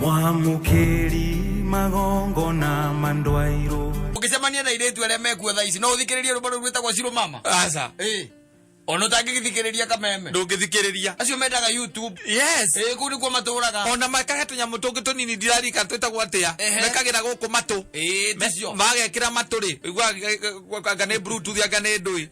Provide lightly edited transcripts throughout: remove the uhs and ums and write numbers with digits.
Mwamukiri magongo na mandwairo. Ukisema na ile tu eleme kwa thaisi no uthikiririe rubaro rwita kwa Siro Mama. Asa. Ono tangithikiriria kameme. Ndungithikiriria. Acio mendaga YouTube. Yes. Kuri kwa maturaga. Ona makaga tunyamu tungi tunini ndirarika twita gwatia. Mekagira guku matu. Ticio. Magekira maturi. Igwa gane bluetooth agane ndui.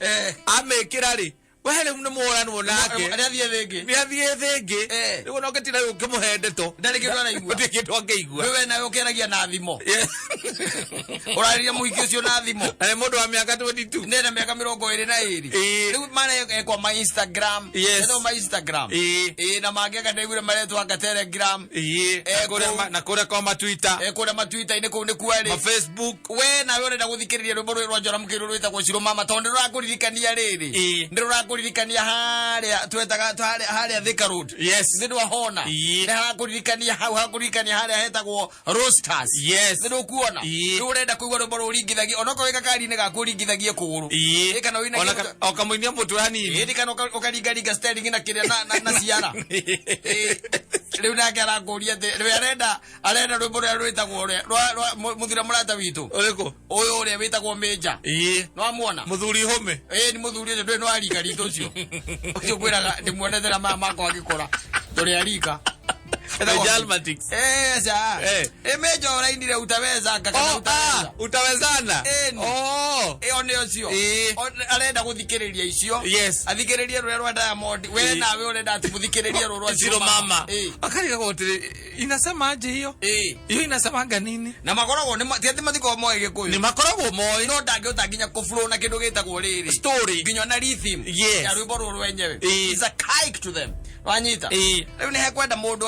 Amekira ri. Wahele mune muorani wonake. Arathie thingi. Niathie thingi. Rigo no getira ukimuhende to. Ndari kindu na igua. Ndari kindu angeigua. Wewe nawe ukeragia na thimo. Urariria muhiki ucio na thimo. Ale mundu wa miaka 22. Nena miaka 22. Riu mara kwa my Instagram. Eno my Instagram. Na mageka ndaigure maretwa ga Telegram. Na kore kwa Twitter. Kore ma Twitter ine ko ne kwari. Ma Facebook. We nawe urenda guthikiriria rwimbo rwa Njora Mukiru rwita kwa Siro Mama tondu rurakuririkania riri. Ndirakuririkania haria twetaga haria Thika Road. Yes. Ndio hona. Ndirakuririkania hakuririkania haria hetagwo Roasters. Yes. Ndio kuona. Urenda kuigwa rwimbo ruringithagia onako weka kari-ini gakuringithagia kuguru. Kana wina ona okamuinia muturani. Kana ukaringaringa steering na kiria na ciara. Riu nake arakuria riu arenda rwimbo rwitagwo rwa muthira murata witu. Uriko? Uyu uria witagwo Major. No amuona? Muthuri home. Ni muthuri ucio ndwe no arika rito ucio. Ucio kwiraga ndimuonethera mama kwa gikora. Turi arika. Jalmatics. Sa. Major uraindire utaweza kakana utaweza. Utawezana. One ucio. Arenda guthikiriria icio. Yes. Athikiririe rwa Diamond. We nawe urenda ati muthikiririe rwa Siro Mama. Akari gotire inasema aje hiyo? Hiyo inasemanga nini? Na makoragwo ni tiati mathiko moe gikuyu. Ni makoragwo moe. No ndange utanginya ku flow na kindu gitagwo riri. Story. Nginya na rhythm. Ya rwimbo ruru wenyewe. It's a kike to them. Wanyita. Riu ni hekwenda mundu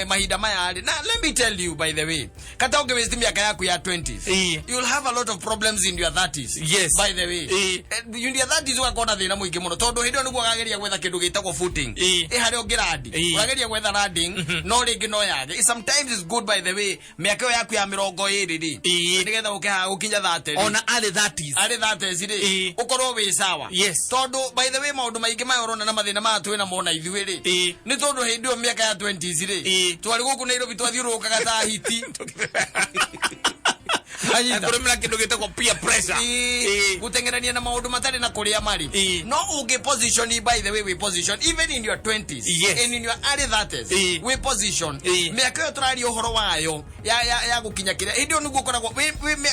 mahida mayari. Na let me tell you by the way. Kata ungewaste miaka yaku ya 20s. You'll have a lot of problems in your 30s. Yes. By the way. In your 30s ugakona thina muingi muno tondu hindu niguo gageria gwetha kindu gitagwo footing. Hari ungiradi. Urageria gwetha landing no ringi no yage. Sometimes it's good by the way. Miaka yaku ya 20 ri. Nigetha ukinya 30. Ona early 30s. Early 30s ri. Ukorwo wi sawa. Yes. Tondu by the way maundu maingi mayorona na mathina ma twina mona ithuĩ ri. Ni tondu hindi o miaka ya 20s ri. Twari guku Nairobi twathiurukaga ta hiti. Kuremera kindu gitagwo peer pressure. Gutengerania na maundu matari na kuria mari. No uge position by the way we position even in your 20s. Yes. And in your early 30s. We position. Miaka yo turari uhoro wayo ya gukinya kiria. Hindi onu gukoragwo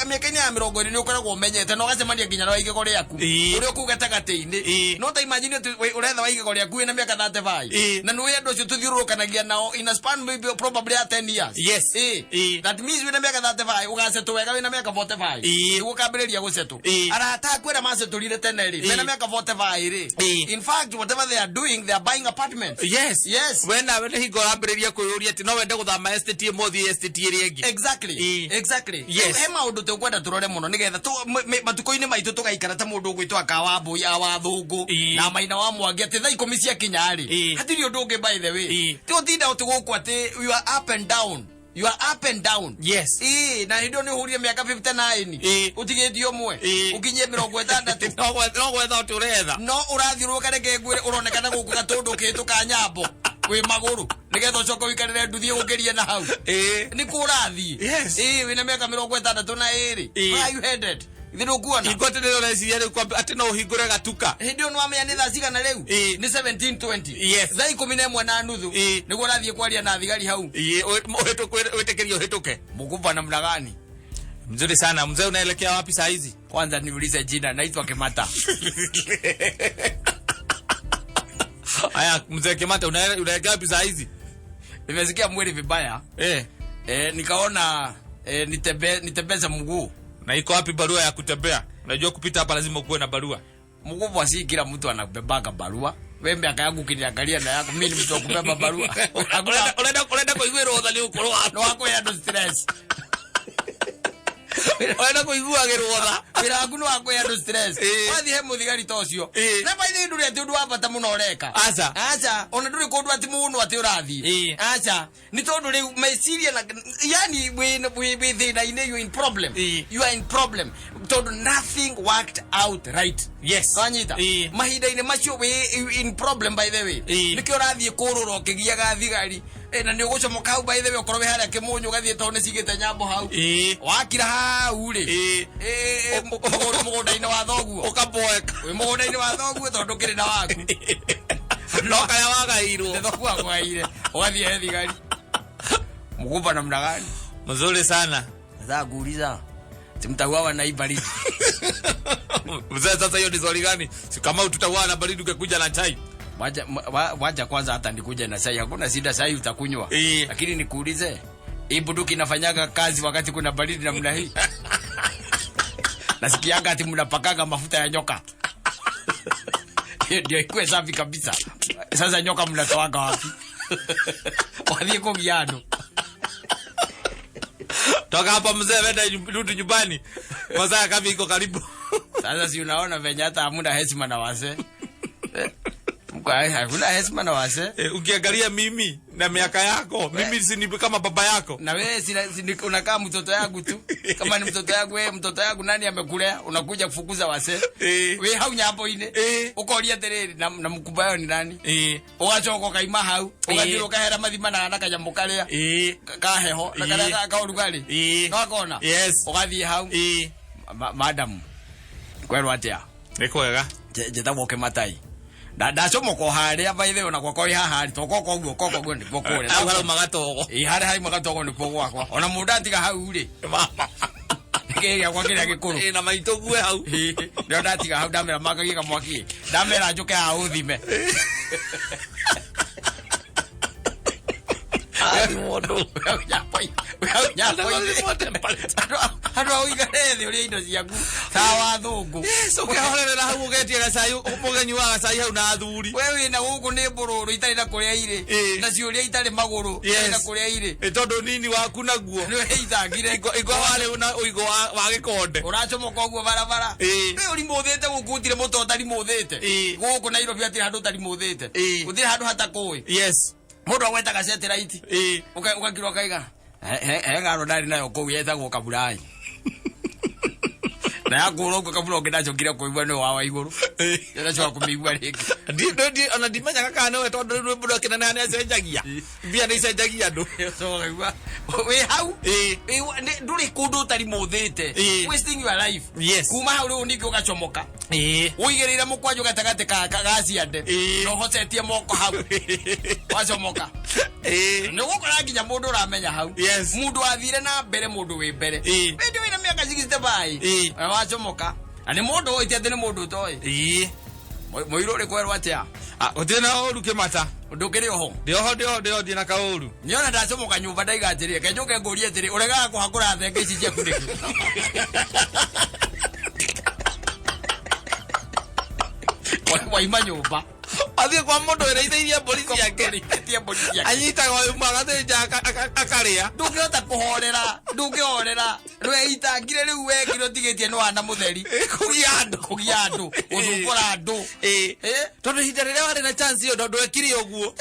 miaka-ini ya 20 ni ukoragwo umenyete no gacemania nginya na waigego riaku. Uri kuga gatagati-ini. No ta imagine uretha waigego riaku na miaka 35. Na nuwe andu cio tuthiurukanagia nao in a span maybe probably 10 years. Yes. That means wina miaka 35 ugacetu wega wina miaka 45. Igu kambiriria gucetu. Arata kwera maceturire tene ri. Wina miaka 45 ri. In fact whatever they are doing they are buying apartments. Yes. Yes. Wena wena higo ambiriria kuyuria ati no wende guthama estate mothi estate iri engi. Exactly. Exactly. Yes. He maundu tukwenda turore muno nigetha matuko-ini maitu tugaikara ta mundu gwitwa Kawambui awa thungu na Maina wa Mwangi ati thaa 10 cia kinyari. Hatiri undu ungi by the way. Ti utinda utuguku ati you are up and down. You are up and down. Yes. Na hindo ni huria miaka 59. Utigithio mwe. Ukinye 60. No gwetha uturetha. No urathiuruka reke ngwire uronekana guku gatundu kitu ka nyambo. We maguru. Nigetha ucoka wikarire nduthie gukiria na hau. Ni kurathi. Yes. Wina miaka 62. Where are you headed? Thiru kuona. Igote ndio reciria ri kwa ati no hingure gatuka. Hindi onu amenya ni thaa cigana riu. Ni 17:20. Yes. Thaa 11 na nuthu. Niguo rathie kwaria na thigari hau. Uhituke uhituke. Mukupa namna gani? Mzuri sana. Mzee unaelekea wapi saa hizi? Kwanza niulize jina, naitwa Kimata. Aya, mzee Kimata unaelekea wapi saa hizi? Nimesikia mwili vibaya. Nikaona nitembeza mguu. Na iko wapi barua ya kutembea? Unajua kupita hapa lazima kuwe na barua. Mkubwa si kila mtu anabebaga barua. Wewe miaka yangu kiniangalia na yako mimi ni mtu wa kubeba barua. Unaenda kuigwira uthali ukoro no wako ya ndo stress. Unaenda kuigua gerotha. Wira waku no wako ya ndo stress. Wathi he muthigari tocio. Na baithe nduri ati undu wa bata muno ureka. Acha ona nduri kundu ati muno ati urathi. Acha ni tondu riu meciria na yani we thina ine you in problem. You are in problem. Tondu nothing worked out right. Yes. Wanyita. Mahida ine macio we in problem by the way. Nikio urathi kurura ukigiaga thigari. na ni ugucomoka hau by the way ukorwe haria kimunyu gathie tone cigite nyambo hau wakira hau ri mugunda-ini wa thoguo ukaboeka wi mugunda-ini wa thoguo tondu kiri na waku no kaya wagairwo thoguo agwaire ugathie he thigari mgumba namna gani mzuri sana sasa kuuliza timtauawa na baridi mzee sasa hiyo ni swali gani si kama tutaua na baridi ukikuja na chai wacha kwanza hata nikuja na chai hakuna shida chai utakunywa lakini nikuulize hii bunduki inafanyaga kazi wakati kuna baridi namna hii nasikiaga ati mnapakaga mafuta ya nyoka ndio ikuwe safi kabisa sasa nyoka mnatoaga wapi wathie kugiano toka hapa mzee wenda rudi nyumbani masaa kama iko karibu sasa si unaona venye hata hamuna heshima na wazee hakuna heshima na wazee ukiangalia mimi na miaka yako mimi si kama baba yako na wewe si unakaa mtoto yangu tu kama ni mtoto yangu wewe mtoto yangu nani amekulea unakuja kufukuza wazee wewe haunya hapo ine ukoria tereri na mkubwa yao ni nani ugacoka kaima hau ugathiro kahera mathima na anaka nyamukaria kaheho na kana kaurugari no akona ugathie hau madam kwerwa atia nikwega jetagwo kimatai ndacomoka haria by the way na gwakwa haha ri tokoko uguo koko gwe ndiko kure agara magatogo hari hari magatogo ndiko gwakwa ona mundu atiga hau ri kege kwa kile gikuru na maito gwe hau ndio ndatiga hau ndamera magagie kamwaki ndamera njuke ha uthime ai modo hatu auigarethi uri indo ciaku tawa thungu ukehorerera hau ugetie gacai umugenyi wa gacai hau na athuri wewe na guku ni mbururu itari na kuria ire na ciuria itari maguru na kuria ire tondu nini waku naguo ni ithangire igo wale una uigo wa gikonde uracomoka uguo barabara we uri muthite guku utire mutotari muthite guku na Nairobi atire handu tari muthite utire handu hatakui mundu agwetaga satellite ukakirwa kaiga ngaro ndari nayo kou yetagwo kaburai na yakuro kaburo ngidacokire kuigua ni wawa iguru ndacoka kumigua ringi ndi ona ndimenya kana we tondu rwimbo rwa kinene ne acenjagia mbia ni acenjagia ndu so kaigua we hau nduri kundu tari muthite wasting your life kuma hau ru ningi ugacomoka uigerire mukwanyu gatagate ka gasi ande no hocetie moko hau wacomoka ni gukora nginya mundu uramenya hau mundu athire na mbere mundu wi mbere ndio ina miaka 65 wacomoka ani mundu oite ati ni mundu toi moiro ri kwerwa atia utina oru kimata ndukiri oho ndio dina kaoru niona ndacomoka nyumba ndaiga atiri kenjuke ngurie atiri urega kuhakura thenge ici cia kuniki waima nyumba athie kwa mundu ereitheirie polisi yake anyita wa magathĩnja akaria ndungihota kuhorera rweitangire riu wekire tigitie ni wana mutheri kugia andu uthungura andu tondu ihinda rĩrĩa warĩ na chance iyo ndũ ekire ũguo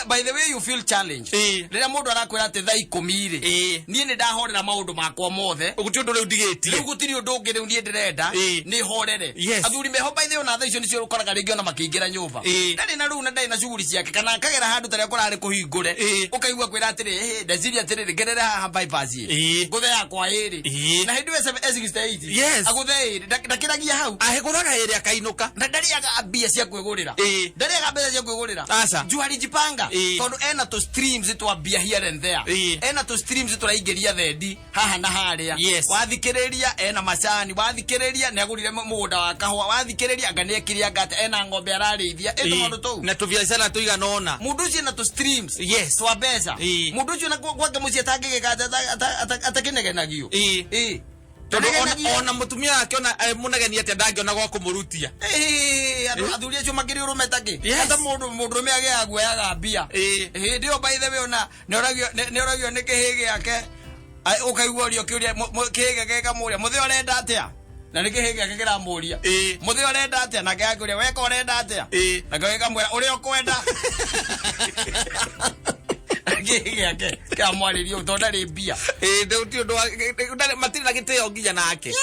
by the way you feel challenged rĩrĩa mũndũ arakwĩra atĩ thaa 10 rĩ niĩ nĩ ndahorera maũndũ makwa mothe gũtirĩ ũndũ rĩu ndigĩtie rĩu gũtirĩ ũndũ ũngĩ rĩu niĩ ndĩrenda nĩ horere athuri meho by the way na thaa icio nĩcio ũkoraga rĩngĩ ona makĩingĩra nyũmba ndarĩ na rĩu na ndarĩ na cuguri ciake kana akagera handũ tarĩa kũrarĩ kũhingũre ũkaigua kwĩra atĩrĩ ndeciria atĩrĩ ngerere haha bypass ngũthe yakwa ĩrĩ na hĩndĩ we 68 agũthe ĩrĩ ndakĩragia hau ahĩgũraga ĩrĩ akainũka na ndarĩaga mbia cia kwĩgũrĩra ndarĩaga mbeca cia kwĩgũrĩra juhari panga tondu ena to streams twa bia here and there ena to streams turaingeria thendi haha na haria wathikiriria ena macani wathikiriria ne agurire mugunda wa kahwa wathikiriria anga ne kiria ngate ena ngombe ararĩithia endo mundu tu na tubiacara tuigana ona mundu ucio na to streams twa mbeca mundu ucio na gwake mucie tangigika atakinegenagio tondu ona mutumia yake ona munegeni ati ndangiona gwa kumurutia athuri acio makiri urumetaki hata mundu me age aguayaga mbia ndio by the way ona ne oragio ni kihige yake ukaigua urio kiuria kihige geka muria muthio arenda atia na ni kihige yake kiramuria muthio arenda atia na ngaguria weka urenda atia na ngaweka mwera uria ukwenda Gege kya mwalirio tonda mbia ndio tio ndo matiri na giteo nginya nake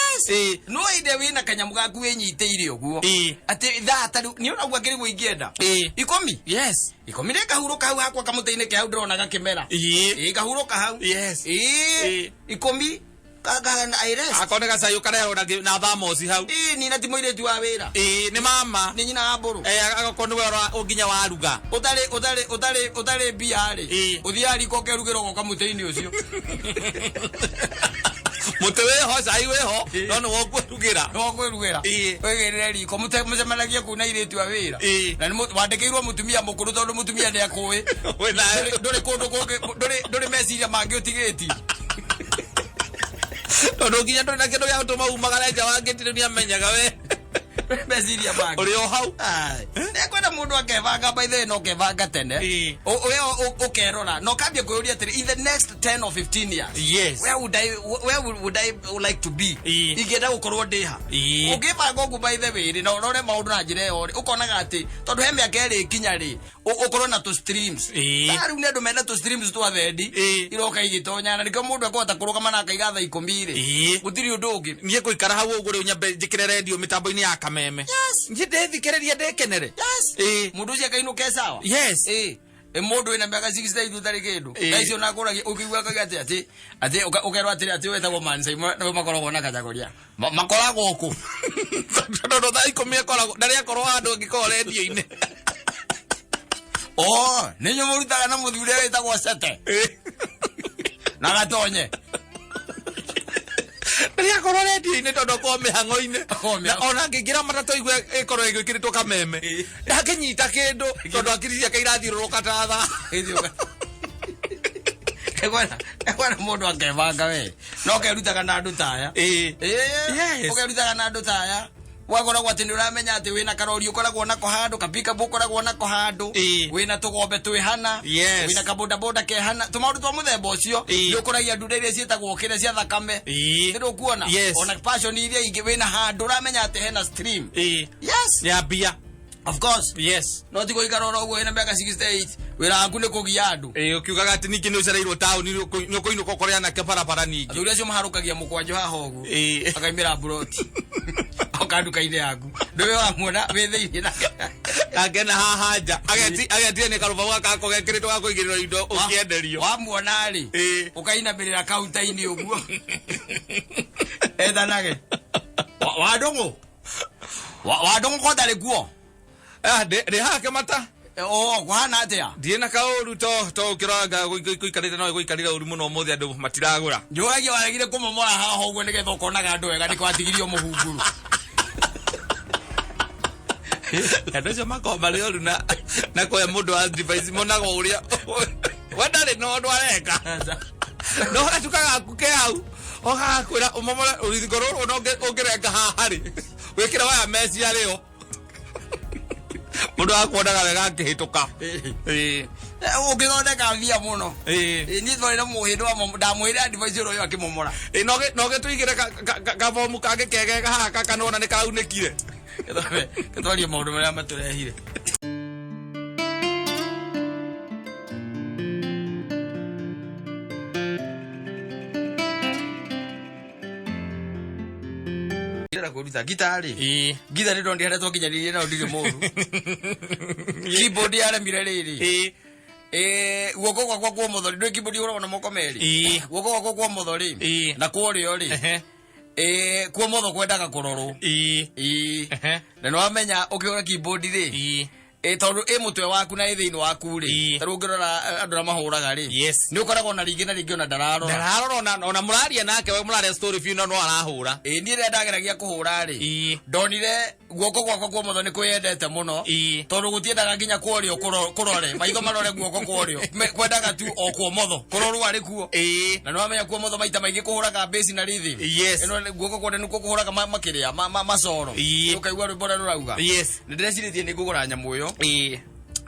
no ide wina kanyamu gaku wenyitire uguo ati thata ni ona gwa ngiri gwingienda ikomi ikomi ne kahuruka hau hakwa kamuteine ke hau ndrona gakimera kahuruka hau ikomi kaga na aires akone gacayo kareo na thamosi hau ni na timo ile tu wa wira ni mama ni nyina aburu agakone wera unginya waruga utale biare uthiari ko kerugiro go kamuteine ucio mutewe ho sai weho no wokwerugira wegerere riko mutemanagia kuna ile tu wa wira na ni wandikirwo mutumia mukuru tondu mutumia ni akuwe ndore kundu ndore meciria mangi utigeti tondu nginya ndore na kindu gya gutuma umagara nja wangitire ni amenyaga we meciria mangi uri o hau kwenda mundu akevanga by the no kevanga tene we ukerora no kambia kuuria atiri in the next 10 or 15 years where would I like to be igenda gukorwo ndiha ugibanga ugu by the way no rore maundu na njire yori ukonaga ati tondu he miaka iri kinya ri ukorwo na to streams riu ni andu mena to streams twa thendi iroka igitonya na nikio mundu akota kurugama na akaiga tha 10 ri gutiri undu ungi nie kuikara hau ugu riu nyambe njikire radio mitambo-ini ya kameme nje ndithikiriria ndekenere mundu ucio akainuke sawa mundu ina miaka 60 ithutari kindu aicio na kuragia ukigwa kagati ati ukerwa ati wetagwo mansai no makoragwo na kategoria makoragwo ku tondu thaa 10 akoragwo ndari akorwo andu ngikora radio-ini ninyo murutaga na muthuri wetagwo sete na gatonye Ria korwo radio-ini tondu kwa mihango-ini na ona ngingira matatu igwe ikorwo igwikiritwo kameme ndakinyita kindu tondu akirisia kairathiururuka tatha ekwana mundu akevanga we no kerutaga na andu taya ukerutaga na andu taya wakoragwo ati ni uramenya ati wina karori ukoragwo nako handu kapika bukoragwo nako handu wina tugombe twihana wina kaboda boda kehana tumaundu twa muthemba ucio ni ukoragia ndude iria cietagwo kire cia thakame ndio kuona ona passion iria ingi wina handu uramenya ati hena stream ya bia of course no tigo ikarora ugo ina miaka 68 wira aku ni kugia andu ukiugaga ati niki ni ucereirwo town ni kuinuka korea na keparapara ningi athuri acio maharukagia mukwanjo haha ugu akaimira broti okanduka-ini yaku ndiwe wamuona withiini na agena haha nja agetire ni karuba gakako gekiritwo ga kuigirira indo ukienderio wamuona ri ukainamĩrĩra kaunta-ini uguo ethanage wadongo kotari kuo ndi hake mata kuhana atia ndie na kauru to ukiranga guikarire no guikarire uri muno muthi andu matiragura njuragia wagire kumomora haha uguo nigetha ukonaga andu wega ndikwatigirio muhunguru Ndio makoma leo na kwa mundu wa device monago uria wadare no ndwareka no atukaga kuke hau ogakwira umomora urithigoro no ongereka haha ri wikira waya mesi areo mundu akwonaga wega akihituka ukithondeka via muno ni thorera muhindu wa ndamwire advice ro yo akimomora no getuigire kabomu kage kegega haka kanona ni kaunekire ketwarie maundu maria maturehire kuruta gitari gitari ndo ndi haretwo kinyaririe na ndiri muru keyboard ya remire riri guoko gwakwa kwa muthori ndwe keyboard urona na moko meri guoko gwakwa kwa muthori na kurio ri kwa motho kwendaga kurorwo na no amenya ukiura keyboard ri tondu mutwe waku na thiini waku ri taru ngirora andu na mahuraga ri ni ukoragwo na ringi na ringi ona ndararora ona muraria nake we muraria story view no arahura ni ria ndageragia kuhura ri ndonire guoko gwakwa kwa motho ni kwendete muno tondu gutiendaga nginya kuorio kurore maitho marore guoko kuorio kwendaga tu o kwa motho kurorwo ari kuo na no amenya kwa motho maita maingi kuhuraga base na rithi ino guoko kwende nuko kuhuraga makiria macoro ukaigua rwimbo rurauga ni ndirecirie ni ngugura nyamu yo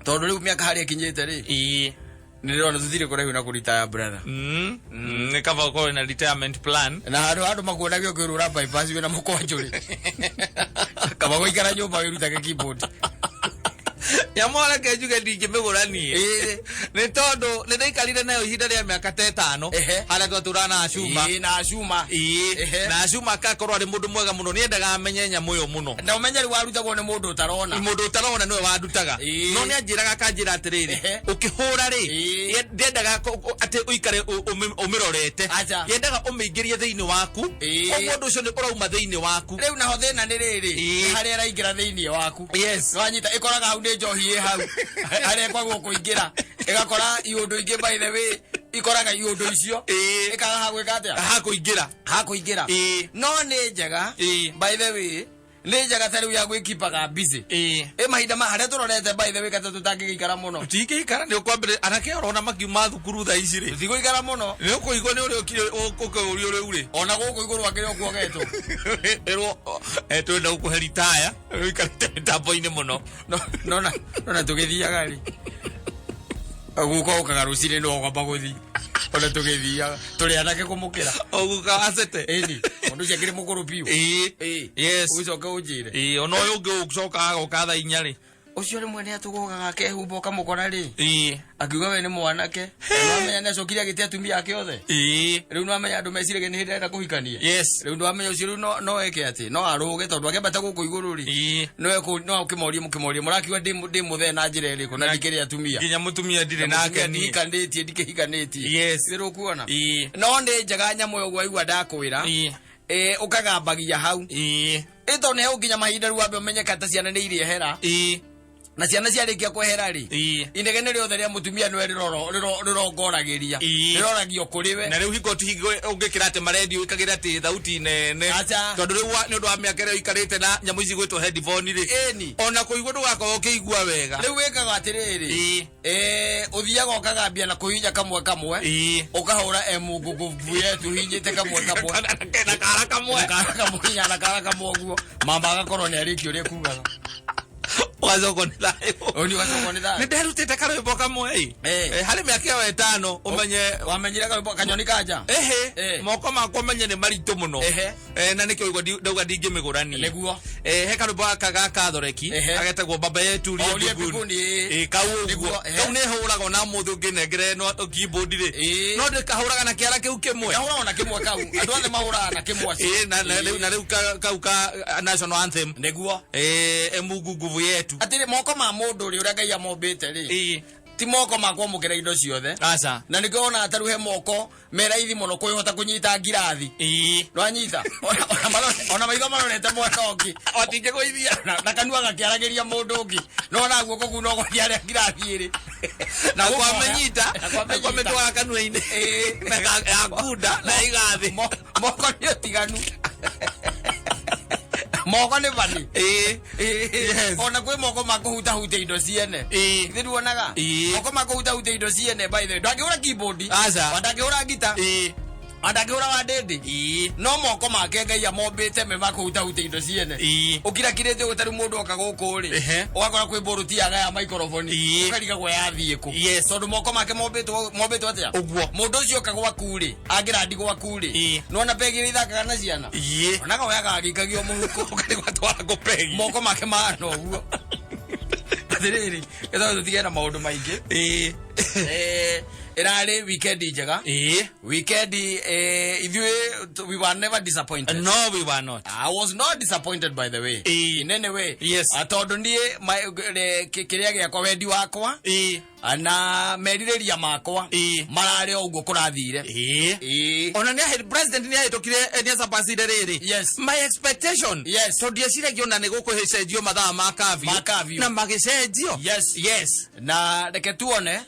tondu riu miaka haria kinyite ri ndirona tuthire kuraihu na kuritaya brother ni kava uko na retirement plan na handu makuonagio kwirura bypass wina mukonjuri kama guikara nyumba wirutage keyboard ya mwana ke njuge ndingimigurani ni tondu ni ndaikarire nayo ihinda ria miaka 5 haria twaturana Acuma na Acuma na Acuma akakorwo ari mundu mwega muno ni endaga amenye nyamu yo muno na umenyeri warutagwo ni mundu utarona niwe wandutaga no ni anjiraga kanjira atiriri ukihura ri ndendaga ati uikare umirorete yendaga umeingirie thiini waku o mundu ucio ni urauma thiini waku riu naho thina ni riri haria raingira thiini waku wanyita ikoraga hau ni njohi hau haria kwagwo kuingira igakora iundu ingi by the way ikoraga iundu icio ikaga hagwika atia hakuingira no ni njega by the way ni njega tari ya gwikipaga busy mahinda haria turorete by the way kata tutangigikara muno tutingikara ni ukwambire anake orona makiuma thukuru tha ici ri tigwikara muno ni ukuigwa ni uri ukuri uri ona guku iguru akiri okuogetwo twenda ukuhe retire wikarite mitambo-ini muno nona tugithiaga ri guko ukaga rucini no gwamba guthi ona tugithiaga turi anake kumukira oguka asete eni mundu ciakiri mukuru piu yes ucoka unjire ona uyu ungi ucoka agoka tha inya ri ucio rimwe ni atugogaga kehumbo kamukora ri akiuga we ni mwanake amenya na cokiri agite atumia ake othe riu no amenya andu mecirege ni hindenda kuhikania riu no amenya ucio no eke ati no aruge tondu akembata guku iguru ri no ukimorie murakiwa ndi muthe na njira iriku na ndikiri atumia nginya mutumia ndire nake ni kanditie ndikihikanĩtie riru kuona no ndi njaga nyamu yo gwaigua ndakwira ukagambagia hau ito ne ukinya mahinda ru ambe umenye kata ciana ni irie hera na ciana ciarikia kwehera ri inegene riothe ria mutumia nwe rirongoragiria riroragio kuriwe na riu hiko tihingo ungikira ati maredio ikagira ati thauti nene tondu riu ni undu wa miaka ria ikarite na nyamu ici gwitwo headphone ri ona kuigua ndugakorwo ukiigua wega riu wikaga atiriri uthiaga ukagambia na kuhinya kamwe ukahura emuguguvu yetu hinyite kamwe na kara kamwe uguo mamba agakorwo ni arikio ria kugaga wazoko ni thayo oni wazoko ni thayo ni nderutite karwimbo kamwe hari miaka ya 5 umenye wamenyira karwimbo kanyoni kaja moko makwa menye ni maritu muno na nikyo igwa ndauga ndingimigurani niguo he karwimbo aka kathoreki agetagwo baba yetu ri kau ne huraga na muthu nginengere no keyboard ri no ndikahuraga na kiara kiu kimwe kahuraga na kimwe kau andu othe mahuraga na kimwe na riu kau ka national anthem niguo emuguguvu yetu atire moko ma mundu ri uria Ngai amombite ri ti moko makwa mukira indo ciothe aca na nikona ataruhe moko meraithi muno kuihota kunyita ngirathi rwanyita ona maitho marorete mwanongi watinge kuithia na kanua gakiaragiria mundu ungi no na guoko kuno gwathia ngirathi iri na kwamenyita na kwametwara kanua-ini na yakunda na igathi moko ni otiganu moko ni bani ona kwe moko makuhuta hute indo ciene thiru onaga moko makuhuta hute indo ciene by the way ndangihura keyboard ndangihura gita ndangihura wa ndindi no moko make Ngai amombite me makuhuta hute indo ciene ukira kirete utari mundu oka guku ri ugakora kwi boruti yaga ya microphone ukariga gwa yathie ku tondu moko make mombitwo atia mundu ucio kagwa kuri angira ndigwa kuri no na pegire ithakaga na ciana onaga oyaga agikagio muhuko ukarigwa twara kupegi moko make mahana uguo atiriri etho tutigena maundu maingi irari weekend njega weekend we were never disappointed. No, we were not. I was not disappointed by the way in any way. Yes. Atondu nie kiria giakwa wendi wakwa na merirĩria makwa mararĩ o ũguo kũrathire ona nĩ head president nĩ ahĩtũkire nĩ acapacire rĩrĩ my expectation tondũ ndieciragia ona nĩ gũkũcenjio mathaa ma kavio na magĩcenjio na reke tuone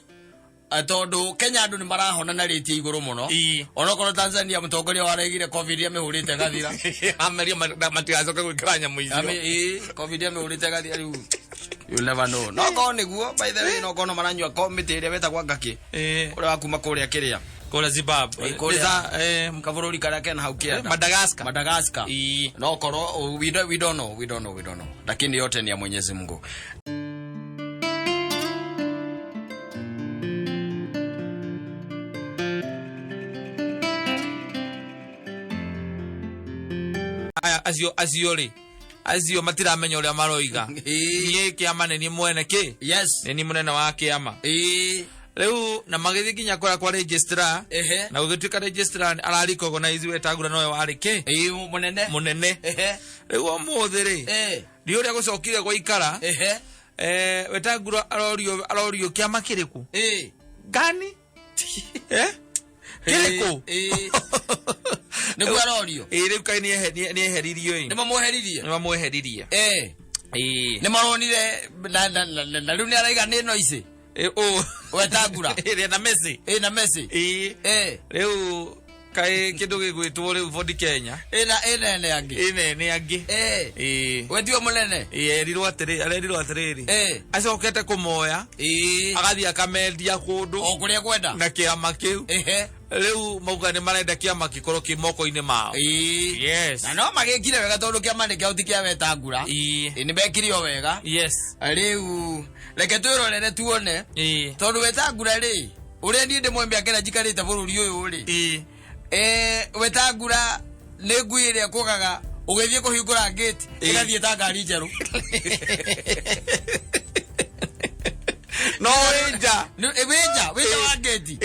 tondu Kenya andu ni marahona na rate iguru muno ona korwo Tanzania mutongoria waregire covid ya mihurite gathira ameria matigacoke gwikira nyamu icio covid ya mihurite gathira riu you never know no ko niguo by the way no kono maranyua committee ire wetagwa ngaki uria wakuma kuria kiria kura Zimbabwe kuria mkavururi karia kena hau kia Madagascar no korwo we don't know lakini yote ni ya Mwenyezi Mungu. Aziori acio matiramenya uria maroiga nie kiama ni mwene ki yes ni munene wa kiama riu na magithi kinya kwa registrar na ugituika registrar arari recognize Wetangula nowe wari ki munene riu omuthi ri ri uria gucokire gwa ikara Wetangula arorio kiama kiriku gani kiriku Niguo arorio riu kai ni eheririo ni mamuheririe ni maronire na riu ni araiga ni noise Wetangula na Messi riu kai kindu gigwitwo riu Ford Kenya ene angi wedio munene erirwo atiriri acokete kumoya agathi akameldia kundu o kuria kwenda na kiama kiu riu mauga ni marenda kiama gikorwo ki moko-ini mao yes na no magikire wega tondu kiama ni kiauti kia Wetangula ni bekirio wega yes riu reke twirorere tuone tondu Wetangula ri uria ni ndi mwembe akera jikarite bururi uyu ri Wetangula ni ngui iria kugaga ugithie kuhingura gate igathie ta ngari njeru no winja wa gate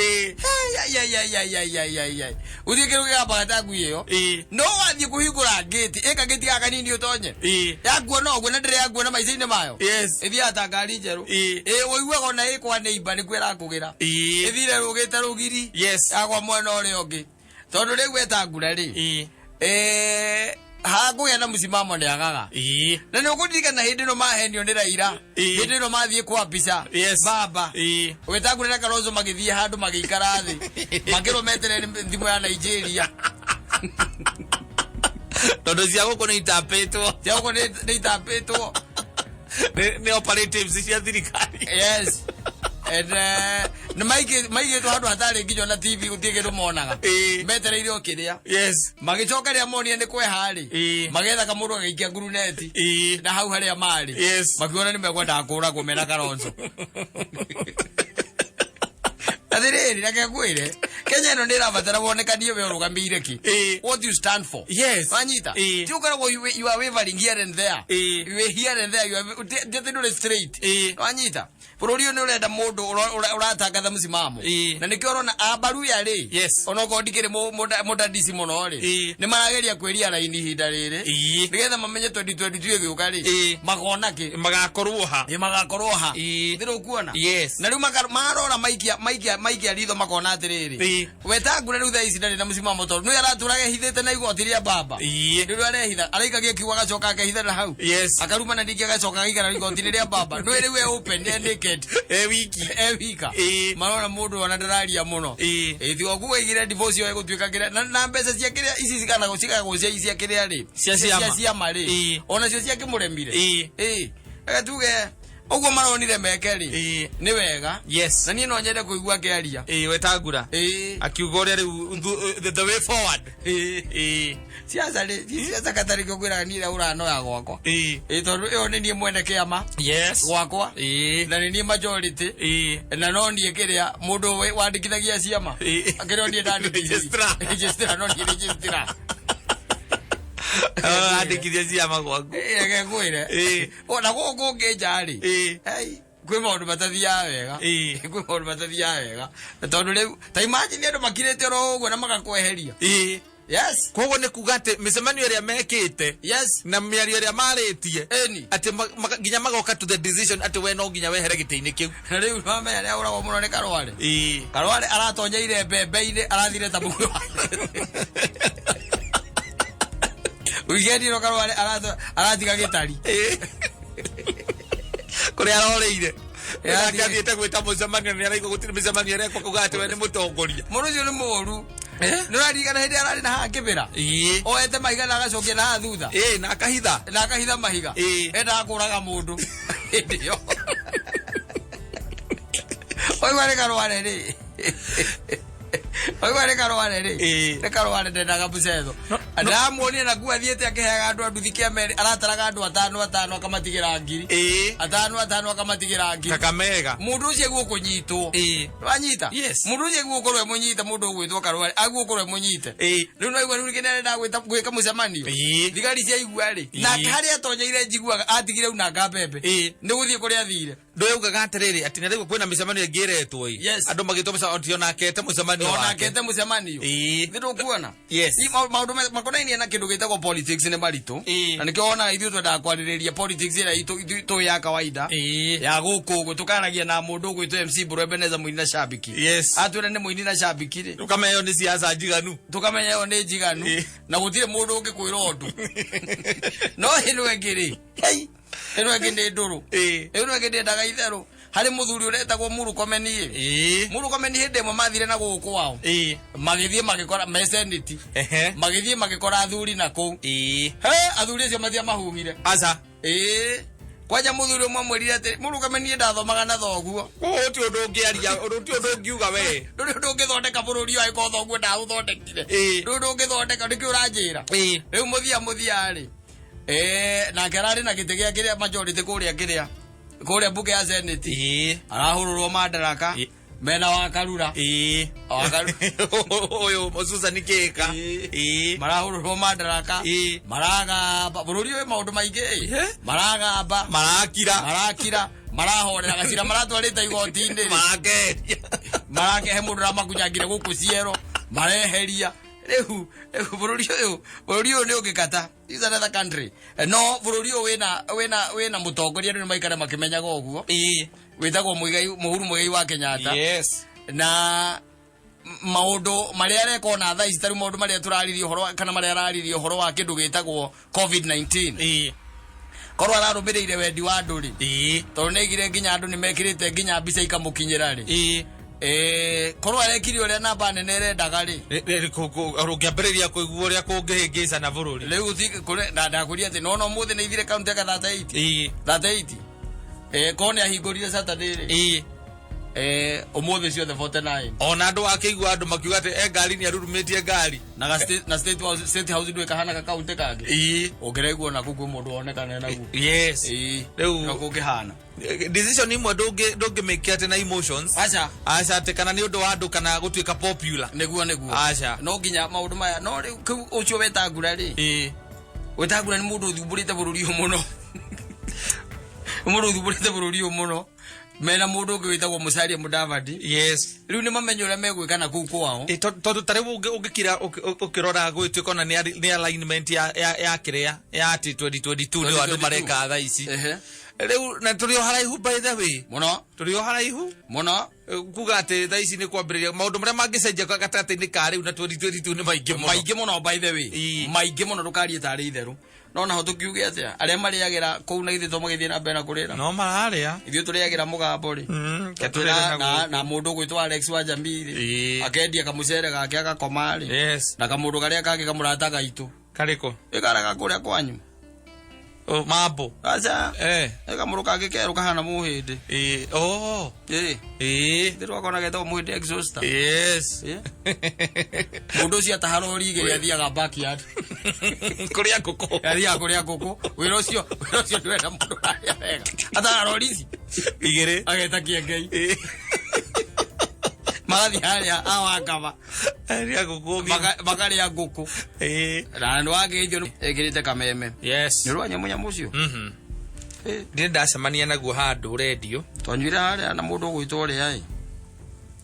uthie kiru gigamba gatagu iyo no wathie kuhingura gate eka gate gaka nini utonye yaguo no gwe na ndire yaguo na maica-ini mayo ithia ta ngari njeru woiguaga ona ikwa neighbor ni kwira kugira ithire rugite rugiri agwa mwena uria ungi tondu riu Wetangula ri hakugia na musimamo ni agaga na ni ukudirikana hindi no mahenio ni Raila hindi no mathie kwa bica baba Wetangula na Kalonzo magithie handu magikara thi makirometere thimu ya Nigeria tondu cia guku ni itapitwo ni operatives cia thirikari yes na maige to handu hatari nginya na TV utige rumonaga metereire okiria magicoka ria monia ni kwe hari magetha kamuru agikia guruneti na hau haria mari makiona ni mekwenda kura kumena Kalonzo athiriri reke gwire Kenya no ndirabatara wonekanie we urugamire ki what you stand for wanyita ti ukaragwo you are wavering here and there you are here and there you are not straight wanyita bururi ni urenda mundu uratangatha musimamo na nikio urona abaru ya ri ona ko ndikire mutadisi muno ri ni marageria kweria raini hinda riri nigetha mamenye 2022 giuka ri magona ki magakorwo ha thiru kuona na riu marora maikia ritho makona atiriri Wetangula riu thaa ici ndari na musimamo tondu ni araturaga hithite na igoti ria baba riu arehitha araikagia kiuga gacoka akehitha na hau akaruma na ndiki agacoka agaikara igoti ria baba no riu open naked wika marona mundu ona ndararia muno thi oku igire divorce yo egutwika kire na mbeca cia kire ici cikana gucika gucia cia kire ri cia mari ona cio cia kimuremire agatuge oguo maronire mekeri ni wega na nie no nyende kuigua kiaria Wetangula akiuga uria riu the way forward siasa katari kugwira ni ira uranoya gwakwa tondu iyo ni nie mwene kiama gwakwa na ni nie majority na no nie kiria mundu wandikithagia ciama akirio nie registra no nie registra andikithia ciama gwaku ege gwire ona guku ngejari kwi maundu matathia wega tondu riu ta imagine andu makirite ro uguo na magakweheria koguo ni kuga ati micemanio iria mekite na miario iria maritie ati nginya magoka to the decision ati we no nginya wehere giti-ini kiu na riu mamenya ria uragwo muno ni Karwale aratonyeire mbembe-ini arathire ta muguo weekend ro Karwale aratiga gitari kuria aroreire akathiete gwita mucemanio ni araigua gutiri micemanio iria kuga ati we ni mutongoria mundu ucio ni muru nurarigana hindi arari na hakibira oete mahiga na agacokia na thutha na akahitha mahiga enda kuraga mundu ndio oi wale Karwale ri Oiwa reka rware ri. Eh. Reka rware ndendaga bucetho. Ndamuonia na kuwa thiete akiheaga andu nduthike mere arataraga andu atano akamatigira ngiri. Atano akamatigira ngiri. Kakamega. Mundu ucio gukunyitwo. Wanyita? Yes. Mundu ucio gukorwe munyite mundu ugwitwo karware. Agukorwe munyite. Riu no igwa riu kinene ndagwita gwika mucemanio. Thigari cia igua ri. Na haria tonyeire njiguaga atigire una ngambembe. Ni guthie kuria athire. Ndoyugaga atiriri ati narigo kwina micemanio ngiretwo i. Andu magitwo mucemanio onakete mucemanio wake. Onakete mucemanio. Ndio kuona. Yes. Maundu makonainie na kindu gitagwo politics ni maritu. Na nikio ona ithu twendaga kwaririria politics ira itu ya kawaida. Ya guku gutukanagia na mundu gwitwo MC Bro Ebeneza Muini Shabiki. Yes. Atwira ni Muini Shabiki ri. Tukamenya ni siasa njiganu. Tukamenya yo ni njiganu. Na gutire mundu ungikwira undu. No hino engiri. Hey. Eno agende nduru. Eno agende ndaga itheru. Hari muthuri uretagwo Murukomeni. Murukomeni hinde mo mathire na guku wao. Magithie magikora meseniti. Magithie magikora athuri nako. Athuri acio mathia mahungire. Aca. Kwaja muthuri umwe mwirire ati Murukomeni ndathomaga na thoguo. Uti undu ungiaria, uti undu ungiuga we. Nduri undu ungithondeka bururi wa iko thoguo ndathondekire. Nduri ungithondeka ndiki uranjira. Riu muthia ri. Na kerari na gite gia kiria majority kuria mbuge ya Senate arahururwo madaraka mena wa Karura oyo mususa nikeka marahururwo madaraka maraga bururi we maundu maingi maragamba marakira marahorera gacira maratwarita igoti-ini marake he mundu ramakunyangire guku ciero mareheria Riu bururi uyu ni ungikata. This is another country. No bururi uyu wina mutongoria ni maikara makimenyaga uguo. Witagwo Muhuru Muigai wa Kenyatta. Yes. Na maundu maria areko na thaa ici tari maundu maria turaririe horo kana maria araririe horo wa kindu gitagwo COVID-19. Korwa ararumirire wendi wa andu ri. Tondu negire nginya andu ni mekirite nginya mbica ikamukinyira ri. Korwa rekiri uria namba nene rendaga ri. Rugiambiriria kuigua uria kungihingisa na bururi. Riu kure ndakuria ati no muthi ni ithire county ka 38. 38. Kone ahingurire Saturday ri. Umuthi ciothe 49. Ona andu akigua andu makiuga ati ngari ni arurumitie ngari. Na state house ndwe kahana ka county kage. Ongereguo na kuku mundu onekana na guo. Yes. Riu no kungihana. Decision imwe ndungi make ate na emotions. Acha ate kana ni undu wa andu kana gutuika popular. Neguo. Acha. No nginya maundu maya no riu ucio wetagura ri. Wetagura ni mundu thumburite bururi muno. Mundu thumburite bururi muno. Mena mundu gwitagwo Musalia Mudavadi. Yes. Riu ni mamenyo ria megwikana kuu kwao. Tondu tare ungikira ukirora gwituika na ni alignment ya kiria ya 2022 ni andu mareka thaa ici. Riu na turio haraihu by the way. Muno. Turio haraihu. Muno. Kuga ati thaa ici ni kwambiriria maundu maria mangicenjia gatagati-ini ka riu na 2022 ni maingi muno. Maingi muno by the way. Maingi muno rukarie tari itheru. No na hotu kiuge atia aria mariagira kou na ithe to magithie na mbere kurira. No mararia. Ithuĩ turiagira mugambo ri. Na mundu gwitwa Alex wa Jambiri. Akendia kamucere gake agakoma ri. Yes. Na kamundu karia kake kamurata gaitu. Kariko. Ikaraga kuria kwanyu. Mambo. Acha. Kamuru kake keru kahana muhindi. Ndirwa kona geto muhindi exhauster. Yes. Mundu cia taharo rigeria thiaga backyard. Kuria kuku. Kuria kuku. Wira ucio ndwenda mundu aria wega. Ataharo rici. Igere. Ageta kiengei. Magathi haria awakaba. Haria guku. Bakaria guku. Na ndo agithio ekirite kameme. Yes. Nirwa nyamu ucio. Ndire ndacemania naguo handu radio. Twanyuire haria na mundu gwitwo ria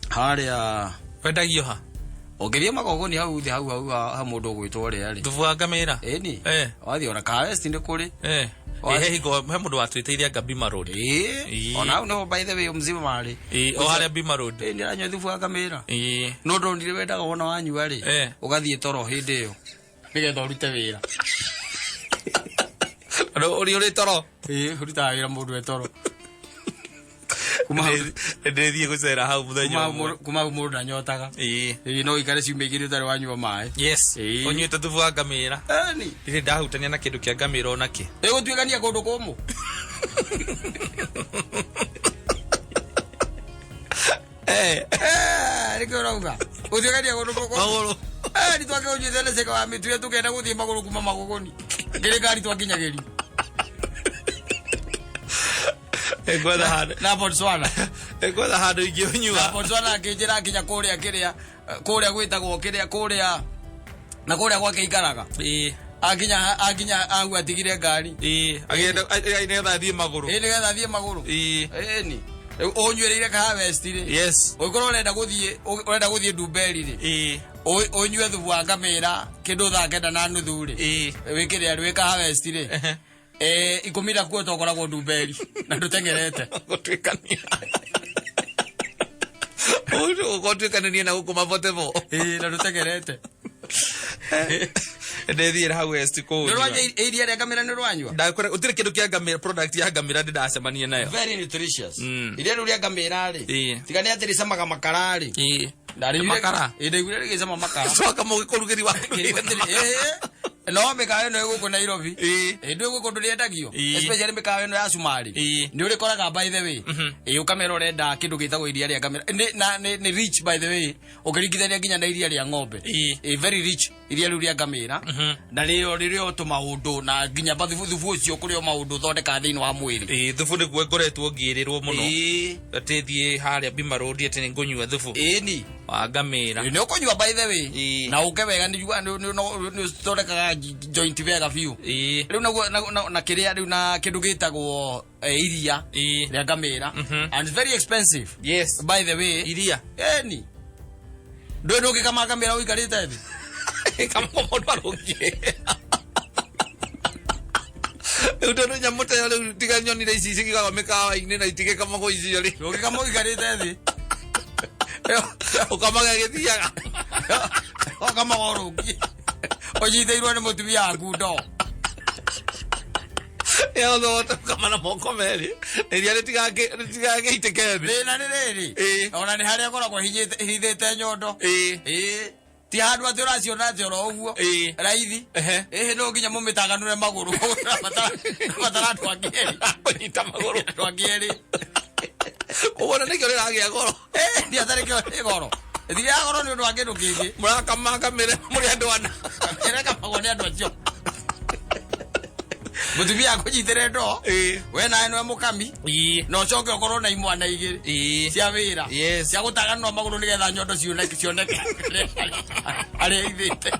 haria wendagio ha ongeria magogoni hau thi hau ha mundu gwitwo ria ri tuvuga ngamira ni wathi ona ka west ndi kuri higo he mundu watwiteithia Bima Road ona au no by the way mzima mari o haria Bima Road ni ranyo thuvuga ngamira no ndondire wendaga wona wanyua ri ugathie toro hindi iyo nigetha urute wira uri toro urita wira mundu etoro ndethie gucera hau muthenya kuma mundu na nyotaga no ikare ciumia igiri utari wanyua mai yes unyuite thubu wa ngamira ni ndire ndahutania na kindu kia ngamira ona ki gutuikania kundu kumu riko rauga Uthikaria gundu koko. Maguru. Ni twake unyithele seka wa mitu yetu kenda guthie maguru kuma magogoni. Kile gari twakinyageri. Egwetha handu. Na Botswana. Egwetha handu ingiunyua. Na Botswana akijira kinya kuria kiria kuria gwitagwo kiria kuria na kuria gwake ikaraga. Akinya angu atigire ngari. Agenda thie maguru. Nigetha thie maguru. Ni. Onywereire ka harvest ri. Yes. Oikoro urenda guthie Dumberi ri. Onywe thubu wa ngamira kindu thaa kenda na nuthu ri. Wikire ari wika harvest ri. Ikumira kuo tokoragwo Dumberi na ndutengerete. Gutwikania. Gutwikania na gukuma Botevo. Na ndutengerete. Ndethire hau west ko. Ndirwanya area ya ngamira ni rwanywa. Ndakora utire kindu kia ngamira product ya ngamira ndacemania nayo. Very nutritious. Area ria ngamira ri. Tigani atiri samaga makara ri. Ndari makara. Ndigure ri gisama makara. Soka mo gikurugiri wa. No mekawe no guko Nairobi. Ndio guko nduriendagio. Especially mekawe no ya Sumari. Ni uri koraga by the way. Ukamera urenda kindu gitagwo iria ria ngamira. Ni rich by the way. Ukiringithania nginya na iria ria ng'ombe. Very rich iria ria ngamira. Na rio to maundu na nginya bathubu ucio kurio maundu thondeka thiini wa mwiri. Thubu ni gwe ngoretwo ngirirwo muno. Atethie haria Bima Road ati ni ngunywa thubu. Ni wa ngamira. Ni ukunywa by the way. Na ukewega ni thondeka joint vega view. Riu na kiria riu na kindu gitagwo iria ria ngamira and it's very expensive. Yes. By the way, iria. Ni. Ndo kama ngamira uikarite thi. Kama mundu arungie. Utono nyamuta yale tiga nyoni na ici cigaga mikawa ine na itige kama go ici yale. Ndo kama uikarite thi. Ukamaga githiaga. Kama warungie. Ojiteirwo ni mutumia aku ndo. Ndo kama na moko meri. Iria tigage itekebe. Na riri. Ona ni haria koragwo hithite nyondo. Ti handu ati uraciona ati oro uguo. Raithi. No nginya mumitaganure maguru. Batara twangeri. Onyita maguru twangeri. Ubona nikyo riragia goro. Ndia tari kyo goro. Thiria goro ni undu wa kindu kingi. Murakamanga mere muri andu ana. Ereka magoni andu acio. Mutumia akunyitire ndo. We nae no mukami. No coke okorwo na imwana igiri. Cia wira. Cia gutaganwa maguru nigetha nyondo cioneke. Ari ithite.